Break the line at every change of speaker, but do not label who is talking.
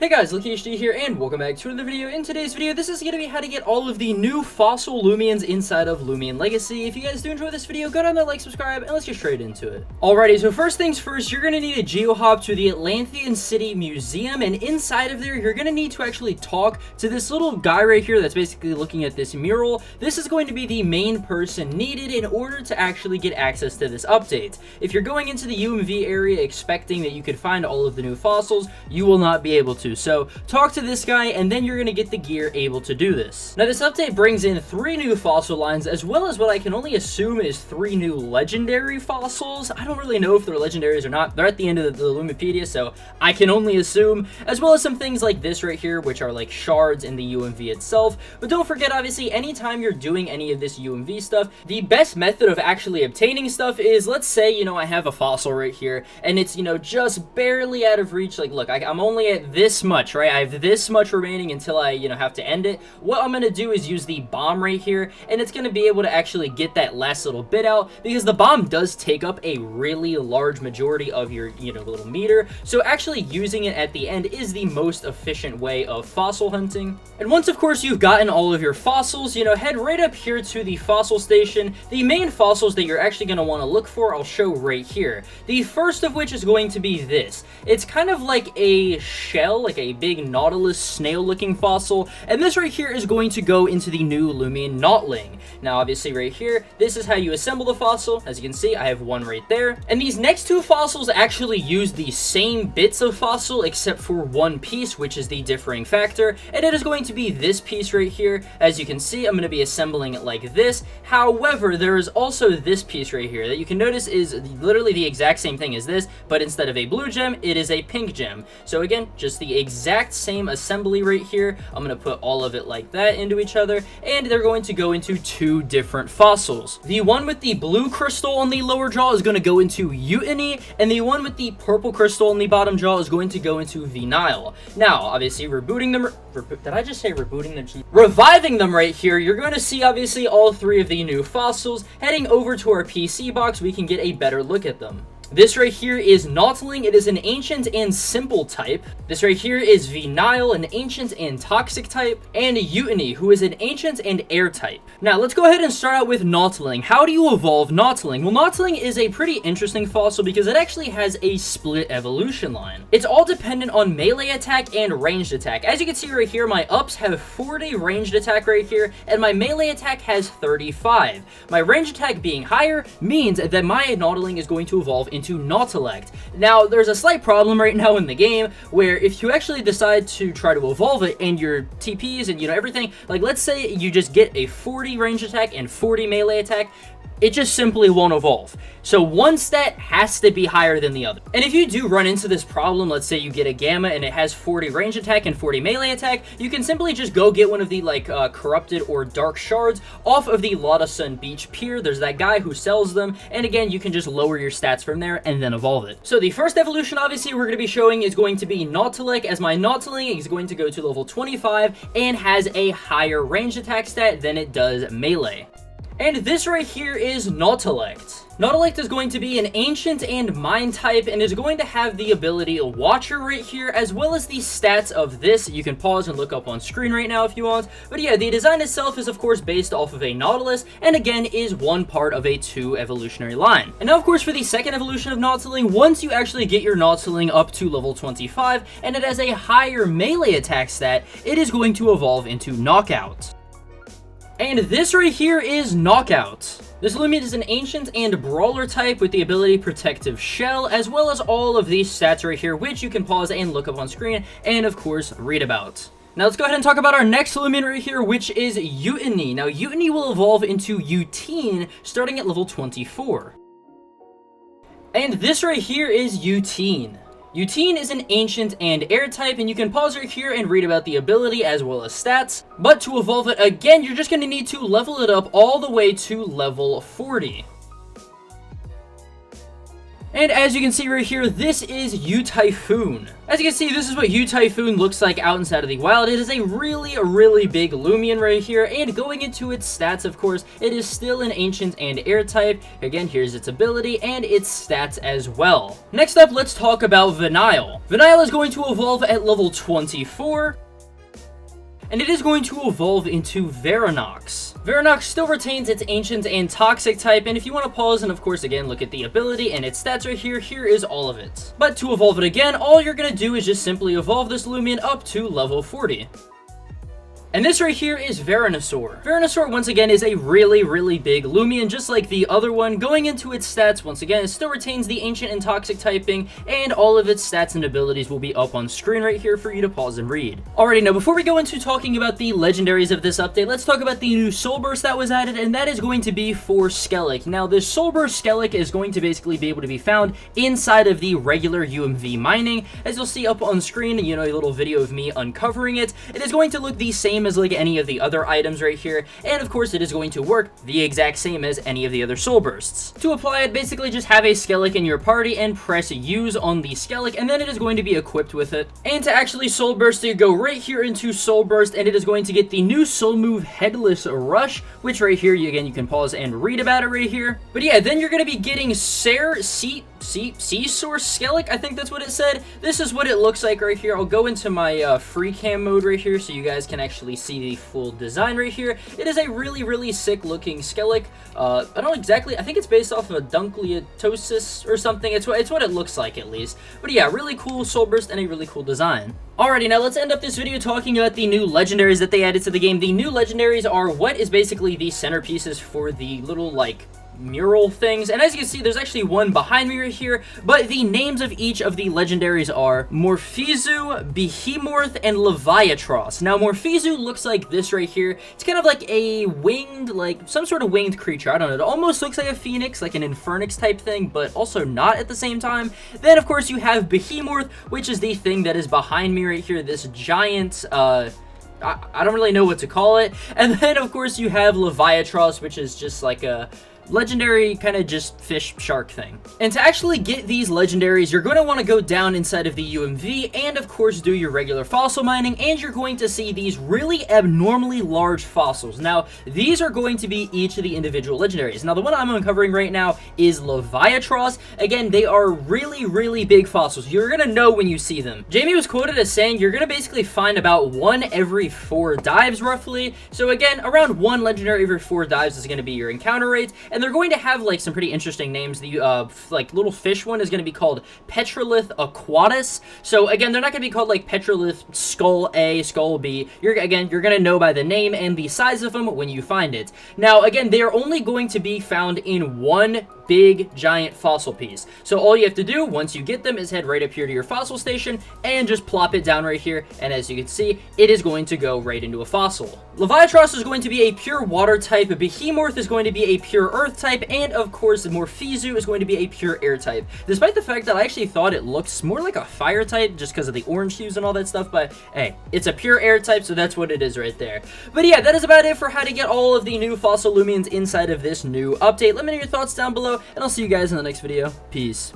Hey guys, LuckyHD here, and welcome back to another video. In today's video, this is going to be how to get all of the new fossil Loomians inside of Loomian Legacy. If you guys do enjoy this video, go down there, like, subscribe, and let's get straight into it. Alrighty, so first things first, you're going to need a geo-hop to the Atlantean City Museum, and inside of there, you're going to need to actually talk to this little guy right here that's basically looking at this mural. This is going to be the main person needed in order to actually get access to this update. If you're going into the UMV area expecting that you could find all of the new fossils, you will not be able to. So talk to this guy and then you're going to get the gear able to do this. Now this update brings in 3 new fossil lines as well as what I can only assume is 3 new legendary fossils. I don't really know if they're legendaries or not. They're at the end of the Lumipedia, so I can only assume, as well as some things like this right here, which are like shards in the UMV itself. But don't forget, obviously, anytime you're doing any of this UMV stuff, the best method of actually obtaining stuff is, let's say, you know, I have a fossil right here and it's, you know, just barely out of reach. Like, look, I'm only at this much, right? I have this much remaining until I, you know, have to end it. What I'm going to do is use the bomb right here, and it's going to be able to actually get that last little bit out, because the bomb does take up a really large majority of your, you know, little meter. So actually using it at the end is the most efficient way of fossil hunting. And once, of course, you've gotten all of your fossils, you know, head right up here to the fossil station. The main fossils that you're actually going to want to look for, I'll show right here. The first of which is going to be this. It's kind of like a shell, like a big nautilus snail looking fossil, and this right here is going to go into the new Loomian Noling. Now obviously right here, this is how you assemble the fossil. As you can see, I have one right there, and these next 2 fossils actually use the same bits of fossil except for one piece, which is the differing factor, and it is going to be this piece right here. As you can see, I'm going to be assembling it like this. However, there is also this piece right here that you can notice is literally the exact same thing as this, but instead of a blue gem, it is a pink gem. So again, just the exact same assembly right here. I'm going to put all of it like that into each other, and they're going to go into 2 different fossils. The one with the blue crystal on the lower jaw is going to go into Eutany, and the one with the purple crystal on the bottom jaw is going to go into Vinyl. Now, obviously, rebooting them... Did I just say rebooting them? Reviving them right here, you're going to see, obviously, all 3 of the new fossils. Heading over to our PC box, we can get a better look at them. This right here is Noling. It is an ancient and simple type. This right here is Vinyl, an ancient and toxic type, and Eutany, who is an ancient and air type. Now, let's go ahead and start out with Noling. How do you evolve Noling? Well, Noling is a pretty interesting fossil because it actually has a split evolution line. It's all dependent on melee attack and ranged attack. As you can see right here, my ups have 40 ranged attack right here, and my melee attack has 35. My ranged attack being higher means that my Noling is going to evolve into Nautilact. Now, there's a slight problem right now in the game where if you actually decide to try to evolve it and your TPs and, you know, everything, like let's say you just get a 40 range attack and 40 melee attack, it just simply won't evolve. So one stat has to be higher than the other. And if you do run into this problem, let's say you get a Gamma and it has 40 range attack and 40 melee attack, you can simply just go get one of the like corrupted or dark shards off of the Lotta Sun Beach Pier. There's that guy who sells them, and again, you can just lower your stats from there and then evolve it. So the first evolution, obviously, we're going to be showing is going to be Nautilact, as my Nautiling is going to go to level 25 and has a higher range attack stat than it does melee. And this right here is Nautilact. Nautilact is going to be an ancient and mine type and is going to have the ability Watcher right here, as well as the stats of this. You can pause and look up on screen right now if you want. But yeah, the design itself is of course based off of a Nautilus, and again is one part of a 2 evolutionary line. And now of course for the second evolution of Nautiling, once you actually get your Nautiling up to level 25 and it has a higher melee attack stat, it is going to evolve into Knockout. And this right here is Knockout. This Loomian is an ancient and brawler type with the ability Protective Shell, as well as all of these stats right here, which you can pause and look up on screen and of course read about. Now let's go ahead and talk about our next Loomian right here, which is Eutany. Now Eutany will evolve into Eutine starting at level 24. And this right here is Eutine. Eutine is an ancient and air type, and you can pause right here and read about the ability as well as stats. But to evolve it again, you're just going to need to level it up all the way to level 40. And as you can see right here, this is U-Typhoon. As you can see, this is what U-Typhoon looks like out inside of the wild. It is a really big Loomian right here, and going into its stats, of course, it is still an Ancient and Air type. Again, here's its ability and its stats as well. Next up, let's talk about Vinyl. Vinyl is going to evolve at level 24. And it is going to evolve into Veranox. Veranox still retains its Ancient and Toxic type, and if you want to pause and of course again look at the ability and its stats right here, here is all of it. But to evolve it again, all you're going to do is just simply evolve this Loomian up to level 40. And this right here is Veranosaur. Veranosaur, once again, is a really big Loomian, just like the other one. Going into its stats, once again, it still retains the Ancient and Toxic typing, and all of its stats and abilities will be up on screen right here for you to pause and read. Alrighty, now before we go into talking about the legendaries of this update, let's talk about the new Soul Burst that was added, and that is going to be for Skele. Now, this Soul Burst Skele is going to basically be able to be found inside of the regular UMV mining. As you'll see up on screen, you know, a little video of me uncovering it. It is going to look the same as like any of the other items right here, and of course it is going to work the exact same as any of the other Soul Bursts. To apply it, basically just have a Skele in your party and press use on the Skele, and then it is going to be equipped with it. And to actually Soul Burst, you go right here into Soul Burst, and it is going to get the new Soul move Headless Rush, which right here, again, you can pause and read about it right here. But yeah, then you're going to be getting Sea Source Skele, I think that's what it said. This is what it looks like right here. I'll go into my free cam mode right here so you guys can actually see the full design right here. It is a really sick looking Skele. I don't exactly, I think it's based off of a Dunkleotosis or something. It's what it looks like at least. But yeah, really cool Soul Burst and a really cool design. Alrighty, now let's end up this video talking about the new legendaries that they added to the game. The new legendaries are what is basically the centerpieces for the little like mural things, and as you can see, there's actually one behind me right here, but the names of each of the legendaries are Morphizu, Behemoth, and Leviatros. Now, Morphizu looks like this right here. It's kind of like a winged, like some sort of winged creature. I don't know. It almost looks like a phoenix, like an Infernix type thing, but also not at the same time. Then, of course, you have Behemoth, which is the thing that is behind me right here, this giant, I don't really know what to call it. And then, of course, you have Leviatros, which is just like a legendary kind of just fish shark thing. And to actually get these legendaries, you're going to want to go down inside of the UMV and of course do your regular fossil mining, and you're going to see these really abnormally large fossils. Now, these are going to be each of the individual legendaries. Now, the one I'm uncovering right now is Leviatros. Again, they are really big fossils. You're going to know when you see them. Jamie was quoted as saying you're going to basically find about one every 4 dives roughly. So again, around one legendary every 4 dives is going to be your encounter rate. And they're going to have like some pretty interesting names. The like little fish one is going to be called Petrolith Aquatus. So again, they're not going to be called like Petrolith Skull A, Skull B. You're going to know by the name and the size of them when you find it. Now again, they are only going to be found in one big giant fossil piece. So all you have to do once you get them is head right up here to your fossil station and just plop it down right here, and as you can see, it is going to go right into a fossil. Leviatros is going to be a pure water type, Behemoth is going to be a pure earth type, and of course Morphizu is going to be a pure air type. Despite the fact that I actually thought it looks more like a fire type just because of the orange hues and all that stuff, but hey, it's a pure air type, so that's what it is right there. But yeah, that is about it for how to get all of the new fossil Loomians inside of this new update. Let me know your thoughts down below, and I'll see you guys in the next video. Peace.